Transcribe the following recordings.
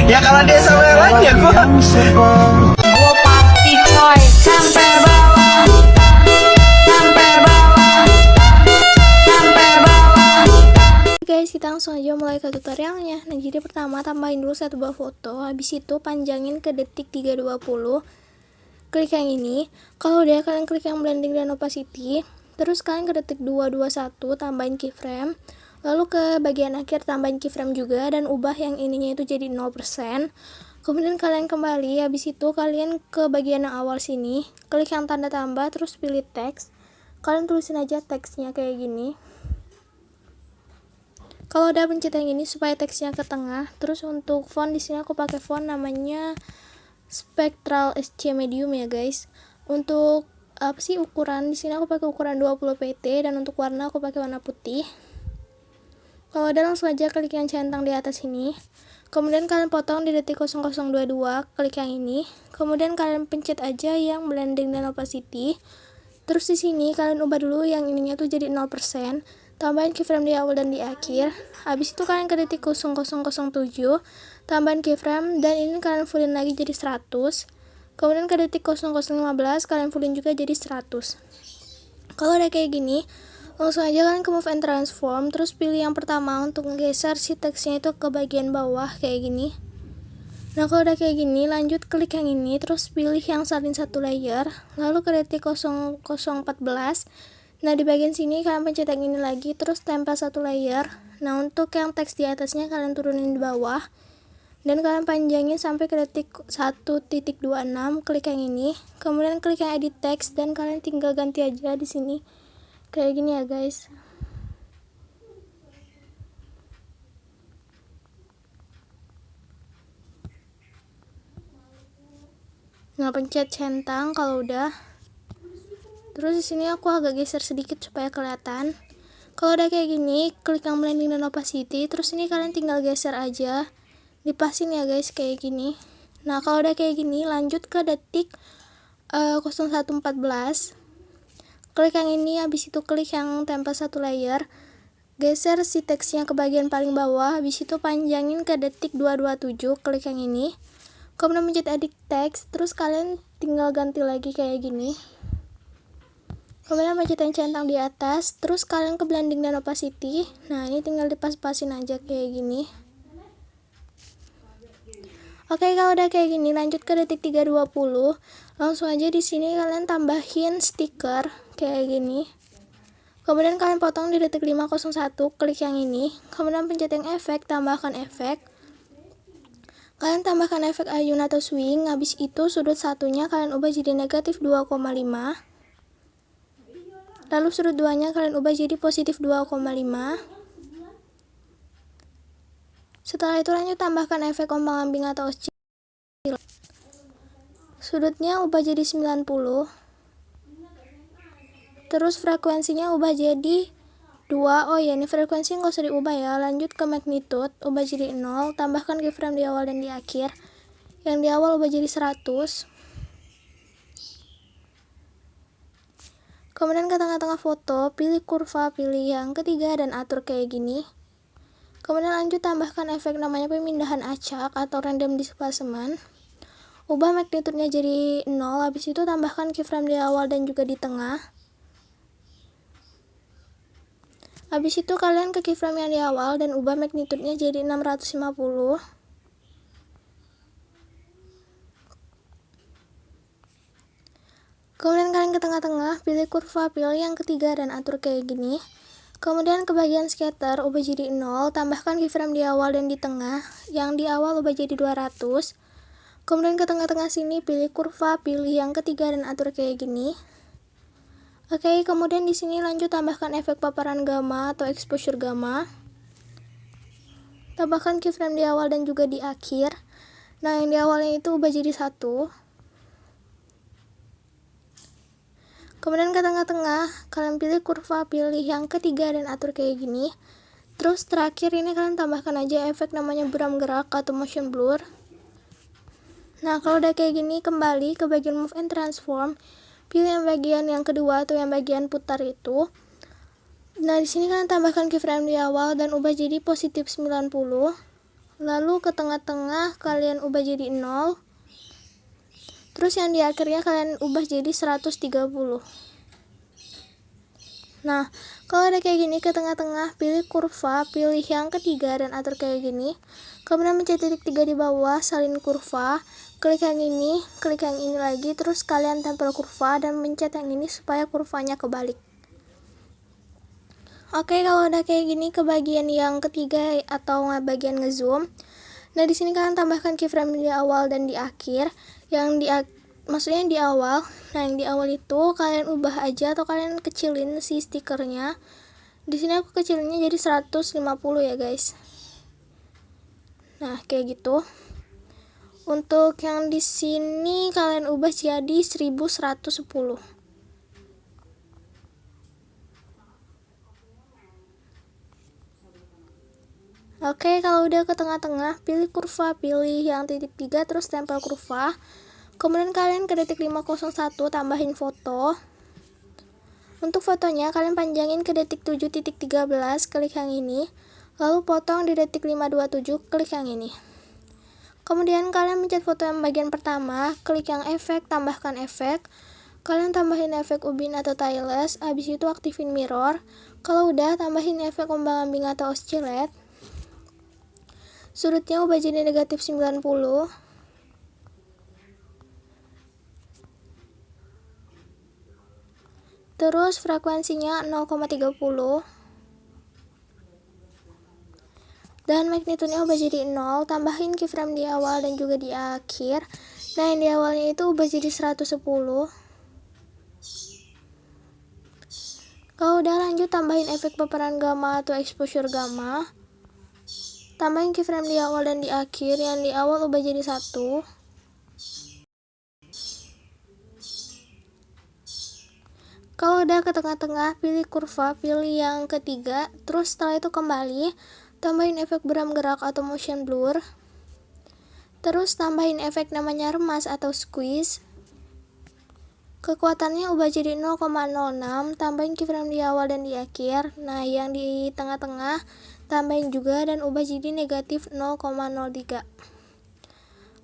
Ya kalau dia sama yang lain ya gua pasti coy, sampai bawah, sampai bawah, sampai bawah. Guys, kita langsung aja mulai ke tutorialnya. Nah, jadi pertama tambahin dulu satu buah foto, habis itu panjangin ke detik 320. Klik yang ini. Kalau udah, kalian klik yang blending dan opacity. Terus kalian ke detik 221 tambahin keyframe. Lalu ke bagian akhir tambahin keyframe juga dan ubah yang ininya itu jadi 0%. Kemudian kalian kembali, habis itu kalian ke bagian yang awal sini, klik yang tanda tambah, terus pilih teks. Kalian tulisin aja teksnya kayak gini. Kalau udah pencet yang ini supaya teksnya ke tengah. Terus untuk font di sini aku pakai font namanya Spectral SC Medium ya guys. Untuk apa sih ukuran di sini aku pakai ukuran 20 pt dan untuk warna aku pakai warna putih. Kalau udah langsung aja klik yang centang di atas ini. Kemudian kalian potong di detik 0022, klik yang ini. Kemudian kalian pencet aja yang blending dan opacity. Terus di sini kalian ubah dulu yang ininya tuh jadi 0%. Tambahin keyframe di awal dan di akhir. Habis itu kalian ke detik 0007, tambahin keyframe dan ini kalian fullin lagi jadi 100. Kemudian ke detik 0015 kalian fullin juga jadi 100. Kalau udah kayak gini, langsung aja kalian ke move and transform, terus pilih yang pertama untuk ngegeser si teksnya itu ke bagian bawah kayak gini. Nah, kalau udah kayak gini, lanjut klik yang ini, terus pilih yang salin satu layer, lalu ke detik 0014. Nah, di bagian sini kalian pencet yang ini lagi, terus tempel satu layer. Nah, untuk yang teks di atasnya kalian turunin di bawah, dan kalian panjangin sampai ke detik 1.26, klik yang ini. Kemudian klik yang edit text dan kalian tinggal ganti aja di sini. Kayak gini ya guys. Nah, pencet centang kalau udah. Terus di sini aku agak geser sedikit supaya kelihatan. Kalau udah kayak gini, klik yang blending dan opacity. Terus ini kalian tinggal geser aja. Dipasin ya guys kayak gini. Nah, kalau udah kayak gini, lanjut ke detik 0114. Klik yang ini, habis itu klik yang tempel satu layer. Geser si teksnya ke bagian paling bawah, habis itu panjangin ke detik 227, klik yang ini. Kemudian pencet edit text, terus kalian tinggal ganti lagi kayak gini. Kemudian pencet yang centang di atas, terus kalian ke blending dan opacity. Nah, ini tinggal dipas-pasin aja kayak gini. Oke, kalau udah kayak gini, lanjut ke detik 320. Langsung aja di sini kalian tambahin stiker kayak gini. Kemudian kalian potong di detik 501, klik yang ini. Kemudian pencet yang efek, tambahkan efek. Kalian tambahkan efek ayun atau swing. Habis itu sudut satunya kalian ubah jadi negatif 2,5. Lalu sudut 2-nya kalian ubah jadi positif 2,5. Setelah itu lanjut tambahkan efek ombang-ambing atau oscillasi. Sudutnya ubah jadi 90. Terus frekuensinya ubah jadi 2. Oh ya, ini frekuensi nggak usah diubah ya. Lanjut ke magnitude, ubah jadi 0. Tambahkan keyframe di awal dan di akhir. Yang di awal ubah jadi 100. Kemudian ke tengah-tengah foto, pilih kurva, pilih yang ketiga dan atur kayak gini. Kemudian lanjut tambahkan efek namanya pemindahan acak atau random displacement. Ubah magnitude-nya jadi 0, habis itu tambahkan keyframe di awal dan juga di tengah. Habis itu kalian ke keyframe yang di awal dan ubah magnitude-nya jadi 650. Kemudian kalian ke tengah-tengah, pilih kurva, pilih yang ketiga dan atur kayak gini. Kemudian ke bagian scatter, ubah jadi 0, tambahkan keyframe di awal dan di tengah. Yang di awal ubah jadi 200. Kemudian ke tengah-tengah sini, pilih kurva, pilih yang ketiga dan atur kayak gini. Oke, kemudian di sini lanjut tambahkan efek paparan gamma atau exposure gamma. Tambahkan keyframe di awal dan juga di akhir. Nah, yang di awalnya itu ubah jadi 1. Kemudian ke tengah-tengah, kalian pilih kurva, pilih yang ketiga dan atur kayak gini. Terus terakhir ini kalian tambahkan aja efek namanya buram gerak atau motion blur. Nah, kalau udah kayak gini, kembali ke bagian move and transform. Pilih yang bagian yang kedua atau yang bagian putar itu. Nah, di sini kalian tambahkan keyframe di awal dan ubah jadi positif 90. lalu ke tengah-tengah kalian ubah jadi 0, terus yang di akhirnya kalian ubah jadi 130. Nah, kalau udah kayak gini, ke tengah-tengah pilih kurva, pilih yang ketiga dan atur kayak gini. Kemudian mencet titik 3 di bawah, salin kurva, klik yang ini lagi, terus kalian tempel kurva dan mencet yang ini supaya kurvanya kebalik. Oke, kalau udah kayak gini ke bagian yang ketiga atau bagian ngezoom. Nah, di sini kalian tambahkan keyframe di awal dan di akhir. Maksudnya di awal. Nah, yang di awal itu kalian ubah aja atau kalian kecilin si stikernya. Di sini aku kecilinnya jadi 150 ya, guys. Nah, kayak gitu. Untuk yang di sini kalian ubah jadi 1110. Oke, kalau udah ke tengah-tengah, pilih kurva, pilih yang titik 3, terus tempel kurva. Kemudian kalian ke detik 501 tambahin foto. Untuk fotonya kalian panjangin ke detik 7.13, klik yang ini. Lalu potong di detik 527, klik yang ini. Kemudian kalian mencet foto yang bagian pertama, klik yang efek, tambahkan efek. Kalian tambahin efek ubin atau tailless, habis itu aktifin mirror. Kalau udah, tambahin efek ombang-ambing atau oscillate. Sudutnya ubah jadi negatif 90. Terus frekuensinya 0,30. Dan magnitude-nya ubah jadi 0, tambahin keyframe di awal dan juga di akhir. Nah, yang di awalnya itu ubah jadi 110. Kalau udah, lanjut tambahin efek paparan gamma atau exposure gamma. Tambahin keyframe di awal dan di akhir. Yang di awal ubah jadi 1. Kalau udah ke tengah-tengah, pilih kurva, pilih yang ketiga, terus setelah itu kembali, tambahin efek beram gerak atau motion blur. Terus tambahin efek namanya remas atau squeeze. Kekuatannya ubah jadi 0,06, tambahin keyframe di awal dan di akhir. Nah, yang di tengah-tengah tambahin juga dan ubah jadi negatif 0,03.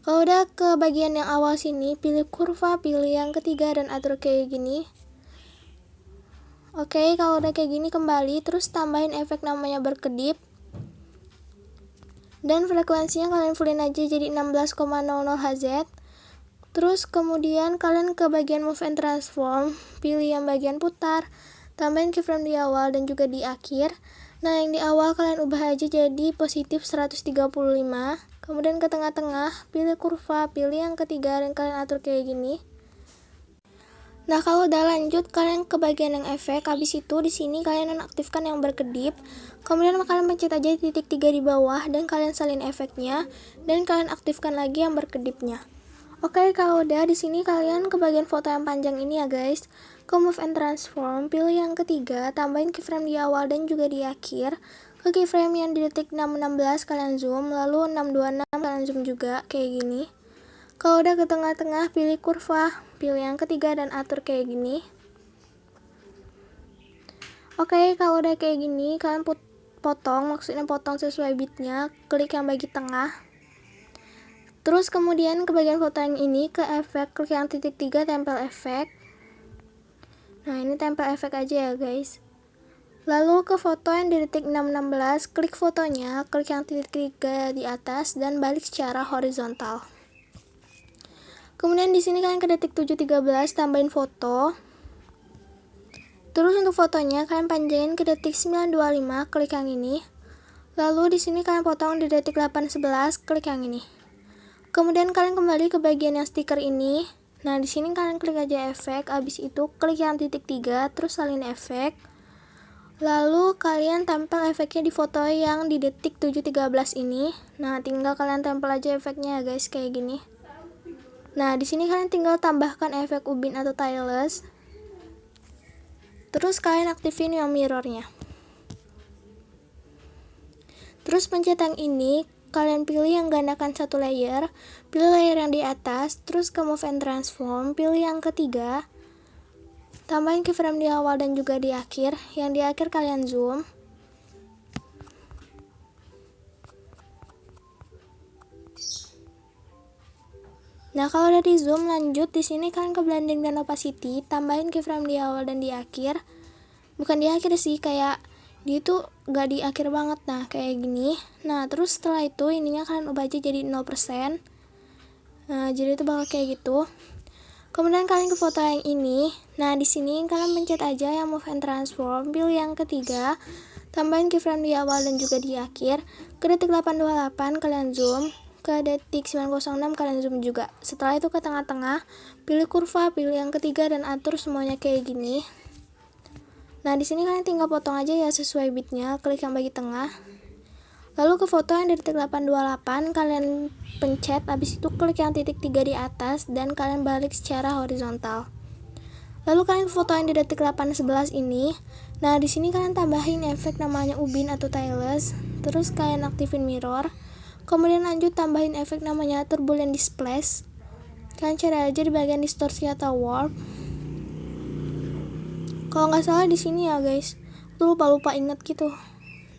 Kalau udah ke bagian yang awal sini, pilih kurva, pilih yang ketiga dan atur kayak gini. Oke, kalau udah kayak gini kembali, terus tambahin efek namanya berkedip. Dan frekuensinya kalian fullin aja jadi 16,00 Hz. Terus kemudian kalian ke bagian move and transform, pilih yang bagian putar, tambahin keyframe di awal dan juga di akhir. Nah, yang di awal kalian ubah aja jadi positif 135. Kemudian ke tengah-tengah, pilih kurva, pilih yang ketiga dan kalian atur kayak gini. Nah, kalau udah lanjut kalian ke bagian yang efek, habis itu di sini kalian nonaktifkan yang berkedip. Kemudian kalian pencet aja titik 3 di bawah dan kalian salin efeknya dan kalian aktifkan lagi yang berkedipnya. Oke, kalau udah di sini kalian ke bagian foto yang panjang ini ya, guys. Ke move and transform, pilih yang ketiga, tambahin keyframe di awal dan juga di akhir. Ke keyframe yang di detik 616 kalian zoom, lalu 626 kalian zoom juga kayak gini. Kalau udah ke tengah-tengah, pilih kurva, pilih yang ketiga dan atur kayak gini. Oke, kalau udah kayak gini, kalian potong, maksudnya potong sesuai bitnya, klik yang bagi tengah. Terus kemudian ke bagian foto yang ini, ke efek, klik yang titik 3, tempel efek. Nah, ini tempel efek aja ya, guys. Lalu ke foto yang di detik 616, klik fotonya, klik yang titik 3 di atas, dan balik secara horizontal. Kemudian di sini kalian ke detik 7.13 tambahin foto. Terus untuk fotonya kalian panjangin ke detik 9.25, klik yang ini. Lalu di sini kalian potong di detik 8.11, klik yang ini. Kemudian kalian kembali ke bagian yang stiker ini. Nah, di sini kalian klik aja efek, habis itu klik yang titik 3, terus salin efek. Lalu kalian tempel efeknya di foto yang di detik 7.13 ini. Nah, tinggal kalian tempel aja efeknya ya, guys, kayak gini. Nah, di sini kalian tinggal tambahkan efek ubin atau tailless. Terus kalian aktifin yang mirrornya. Terus pencet yang ini, kalian pilih yang gandakan satu layer, pilih layer yang di atas, terus ke move and transform, pilih yang ketiga. Tambahin keyframe di awal dan juga di akhir. Yang di akhir kalian zoom. Nah, kalau dari zoom lanjut di sini kalian ke blending dan opacity, tambahin keyframe di awal dan di akhir. Bukan di akhir sih, kayak dia tuh gak di akhir banget. Nah, kayak gini. Nah, terus setelah itu ininya kalian ubah aja jadi 0%. Nah, jadi itu bakal kayak gitu. Kemudian kalian ke foto yang ini. Nah, di sini kalian pencet aja yang move and transform, pilih yang ketiga. Tambahin keyframe di awal dan juga di akhir. Ke detik 828 kalian zoom. Ke detik 906 kalian zoom juga. Setelah itu ke tengah-tengah, pilih kurva, pilih yang ketiga dan atur semuanya kayak gini. Nah, di sini kalian tinggal potong aja ya sesuai bitnya, klik yang bagi tengah. Lalu ke foto yang di detik 828 kalian pencet, habis itu klik yang titik 3 di atas dan kalian balik secara horizontal. Lalu kalian foto yang di detik 811 ini. Nah, di sini kalian tambahin efek namanya ubin atau tailless, terus kalian aktifin mirror. Kemudian lanjut tambahin efek namanya turbulent displace. Kalian cari aja di bagian distorsi atau warp. Kalau nggak salah di sini ya guys, aku lupa inget gitu.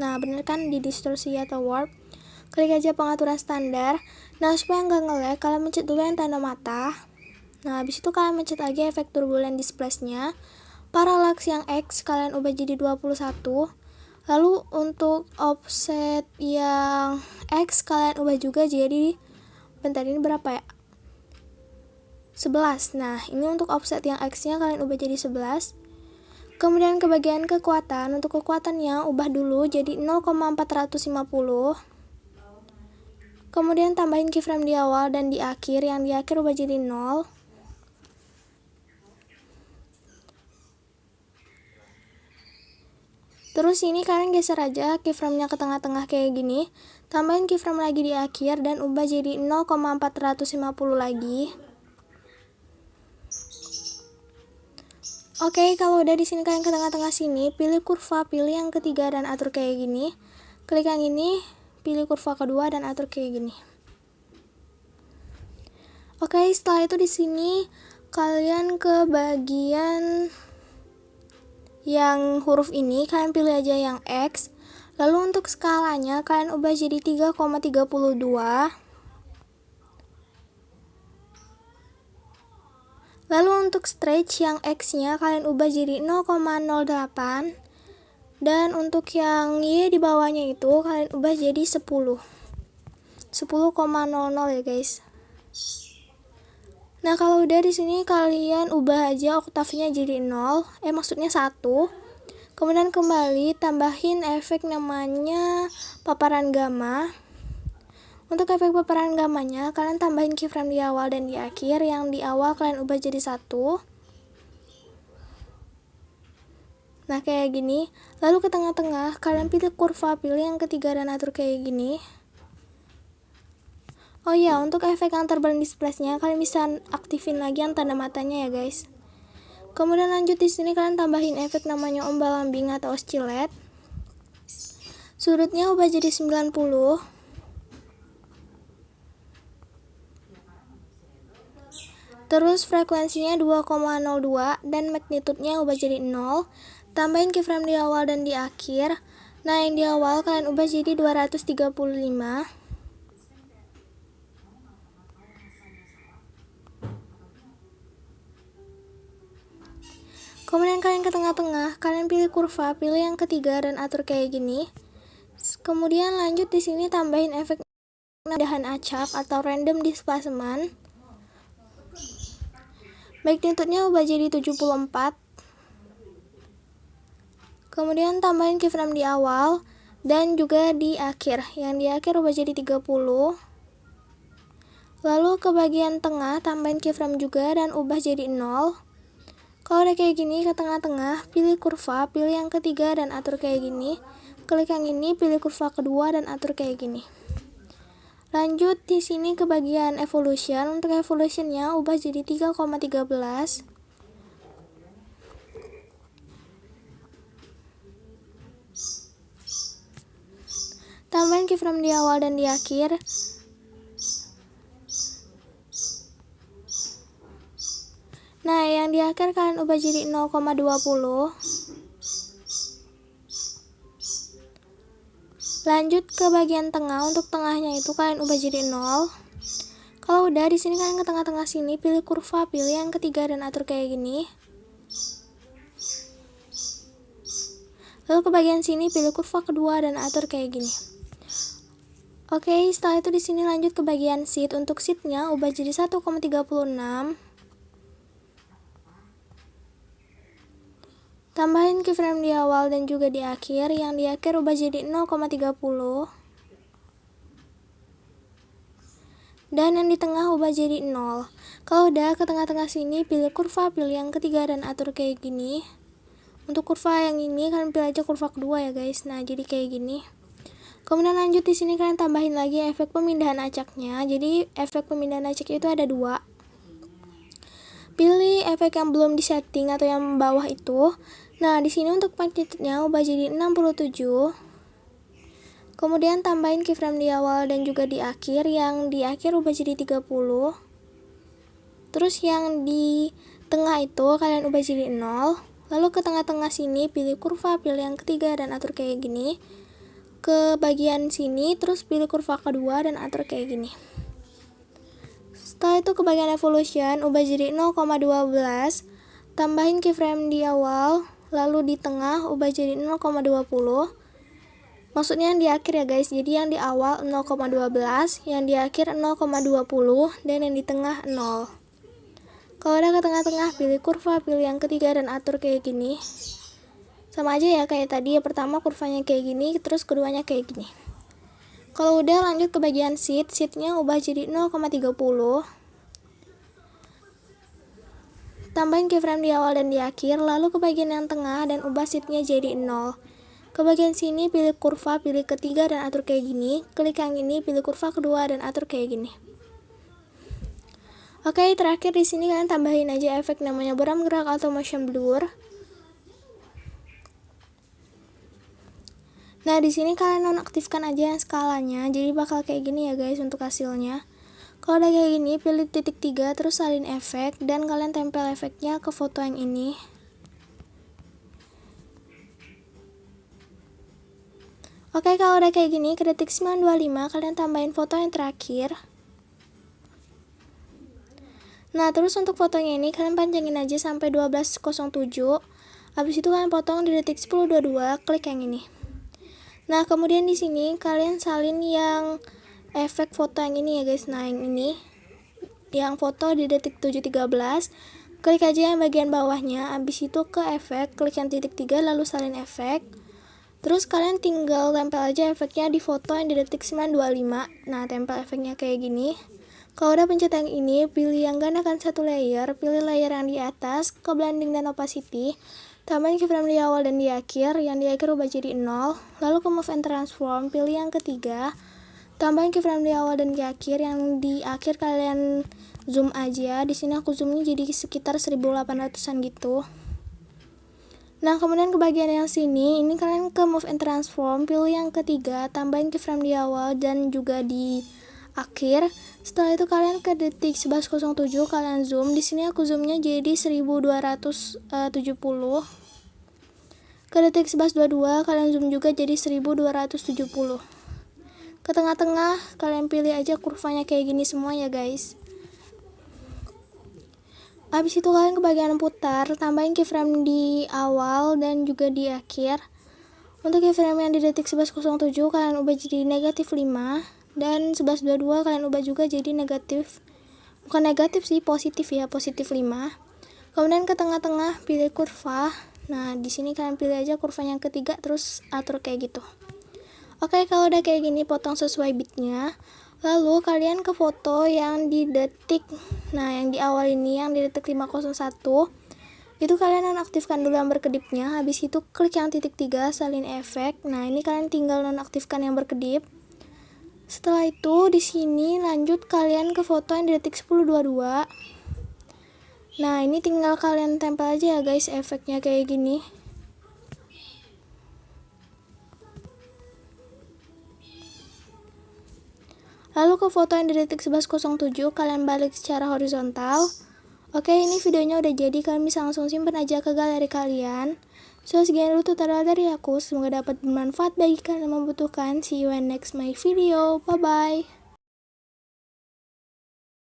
Nah, bener kan di distorsi atau warp. Klik aja pengaturan standar. Nah, supaya nggak nge-lag, kalian mencet dulu yang tanda mata. Nah, habis itu kalian mencet lagi efek turbulent displace-nya. Parallax yang X kalian ubah jadi 21. Lalu untuk offset yang X kalian ubah juga jadi, bentar ini berapa ya? 11. Nah, ini untuk offset yang X-nya kalian ubah jadi 11. Kemudian ke bagian kekuatan, untuk kekuatannya ubah dulu jadi 0,450. Kemudian tambahin keyframe di awal dan di akhir, yang di akhir ubah jadi 0. Terus ini kalian geser aja keyframe-nya ke tengah-tengah kayak gini. Tambahin keyframe lagi di akhir dan ubah jadi 0,450 lagi. Oke, kalau udah di sini kalian ke tengah-tengah sini, pilih kurva, pilih yang ketiga dan atur kayak gini. Klik yang ini, pilih kurva kedua dan atur kayak gini. Oke, setelah itu di sini kalian ke bagian yang huruf ini, kalian pilih aja yang X. Lalu untuk skalanya kalian ubah jadi 3,32. Lalu untuk stretch yang X-nya kalian ubah jadi 0,08. Dan untuk yang Y di bawahnya itu kalian ubah jadi 10. 10,00 ya guys. Nah, kalau udah di sini kalian ubah aja oktavnya jadi 0, maksudnya 1. Kemudian kembali tambahin efek namanya paparan gamma. Untuk efek paparan gamanya, kalian tambahin keyframe di awal dan di akhir. Yang di awal kalian ubah jadi 1. Nah, kayak gini. Lalu ke tengah-tengah, kalian pilih kurva, pilih yang ketiga dan atur kayak gini. Oh iya, untuk efek yang turbulent displace-nya, kalian bisa aktifin lagi yang tanda matanya ya guys. Kemudian lanjut di sini kalian tambahin efek namanya ombak lambing atau oscillate. Sudutnya ubah jadi 90. Terus frekuensinya 2,02 dan magnitude-nya ubah jadi 0. Tambahin keyframe di awal dan di akhir. Nah, yang di awal kalian ubah jadi 235. Kemudian kalian ke tengah-tengah, kalian pilih kurva, pilih yang ketiga dan atur kayak gini. Kemudian lanjut di sini tambahin efek dahan acak atau random displacement. Magnitude-nya ubah jadi 74. Kemudian tambahin keyframe di awal dan juga di akhir. Yang di akhir ubah jadi 30. Lalu ke bagian tengah tambahin keyframe juga dan ubah jadi 0. Kalau udah kayak gini, ke tengah-tengah pilih kurva, pilih yang ketiga dan atur kayak gini. Klik yang ini, pilih kurva kedua dan atur kayak gini. Lanjut di sini ke bagian evolution. Untuk evolutionnya ubah jadi 3,13. Tambahin keyframe di awal dan di akhir. Nah, yang di akhir kalian ubah jadi 0,20. Lanjut ke bagian tengah, untuk tengahnya itu kalian ubah jadi 0. Kalau udah, di sini kalian ke tengah-tengah sini, pilih kurva, pilih yang ketiga dan atur kayak gini. Lalu ke bagian sini pilih kurva kedua dan atur kayak gini. Oke, setelah itu di sini lanjut ke bagian sheet. Untuk sheetnya ubah jadi 1,36. Tambahin keyframe di awal dan juga di akhir. Yang di akhir ubah jadi 0,30. Dan yang di tengah ubah jadi 0. Kalau udah, ke tengah-tengah sini pilih kurva, pilih yang ketiga dan atur kayak gini. Untuk kurva yang ini kalian pilih aja kurva kedua ya guys. Nah, jadi kayak gini. Kemudian lanjut di sini kalian tambahin lagi efek pemindahan acaknya. Jadi efek pemindahan acak itu ada 2. Pilih efek yang belum disetting atau yang bawah itu. Nah, di sini untuk magnitude-nya ubah jadi 67. Kemudian tambahin keyframe di awal dan juga di akhir. Yang di akhir ubah jadi 30. Terus yang di tengah itu kalian ubah jadi 0. Lalu ke tengah-tengah sini pilih kurva, pilih yang ketiga dan atur kayak gini. Ke bagian sini terus pilih kurva kedua dan atur kayak gini. Setelah itu ke bagian evolution ubah jadi 0,12. Tambahin keyframe di awal. Lalu di tengah ubah jadi 0,20. Maksudnya yang di akhir ya guys, jadi yang di awal 0,12, yang di akhir 0,20, dan yang di tengah 0. Kalau udah ke tengah-tengah, pilih kurva, pilih yang ketiga, dan atur kayak gini. Sama aja ya kayak tadi, ya pertama kurvanya kayak gini, terus keduanya kayak gini. Kalau udah lanjut ke bagian sheet, sheetnya ubah jadi 0,30. Tambahin keyframe di awal dan di akhir, lalu ke bagian yang tengah dan ubah sheetnya jadi 0. Ke bagian sini pilih kurva, pilih ketiga dan atur kayak gini. Klik yang ini, pilih kurva kedua dan atur kayak gini. Oke, terakhir di sini kalian tambahin aja efek namanya buram gerak atau motion blur. Nah, di sini kalian nonaktifkan aja yang skalanya. Jadi bakal kayak gini ya guys untuk hasilnya. Kalau udah kayak gini, pilih titik 3 terus salin efek dan kalian tempel efeknya ke foto yang ini. Oke, kalau udah kayak gini, ke detik 925 kalian tambahin foto yang terakhir. Nah, terus untuk fotonya ini kalian panjangin aja sampai 12.07. Habis itu kalian potong di detik 10.22, klik yang ini. Nah, kemudian di sini kalian salin yang efek foto yang ini ya guys. Nah, yang ini. Yang foto di detik 7.13. Klik aja yang bagian bawahnya. Habis itu ke efek, klik yang titik 3 lalu salin efek. Terus kalian tinggal tempel aja efeknya di foto yang di detik 925. Nah, tempel efeknya kayak gini. Kalau udah pencet yang ini, pilih yang gandakan satu layer, pilih layer yang di atas, ke blending dan opacity. Tambahin keyframe di awal dan di akhir, yang di akhir ubah jadi 0. Lalu ke move and transform, pilih yang ketiga. Tambahin keyframe di awal dan di akhir, yang di akhir kalian zoom aja. Di sini aku zoomnya jadi sekitar 1800-an gitu. Nah, kemudian ke bagian yang sini, ini kalian ke move and transform, pilih yang ketiga, tambahin keyframe di awal dan juga di akhir. Setelah itu kalian ke detik 11.07 kalian zoom. Di sini aku zoomnya jadi 1270. Ke detik 11.22 kalian zoom juga jadi 1270. Ke tengah-tengah kalian pilih aja kurvanya kayak gini semua ya guys. Habis itu kalian ke bagian putar, tambahin keyframe di awal dan juga di akhir. Untuk keyframe yang di detik 11.07 kalian ubah jadi negatif 5. Dan 11.22 kalian ubah juga jadi negatif. Bukan negatif sih, positif ya, positif 5. Kemudian ke tengah-tengah pilih kurva. Nah, di sini kalian pilih aja kurvanya yang ketiga terus atur kayak gitu. Oke, kalau udah kayak gini potong sesuai bitnya. Lalu kalian ke foto yang di detik, nah yang di awal ini yang di detik 501 itu kalian nonaktifkan dulu yang berkedipnya. Habis itu klik yang titik 3 salin efek. Nah, ini kalian tinggal nonaktifkan yang berkedip. Setelah itu di sini lanjut kalian ke foto yang di detik 10.22. Nah, ini tinggal kalian tempel aja ya guys efeknya kayak gini. Lalu ke foto yang di detik 11.07 kalian balik secara horizontal. Oke, ini videonya udah jadi, kalian bisa langsung simpen aja ke galeri kalian. So, sekian dulu tutorial dari aku, semoga dapat bermanfaat bagi kalian yang membutuhkan. See you in next my video, bye bye.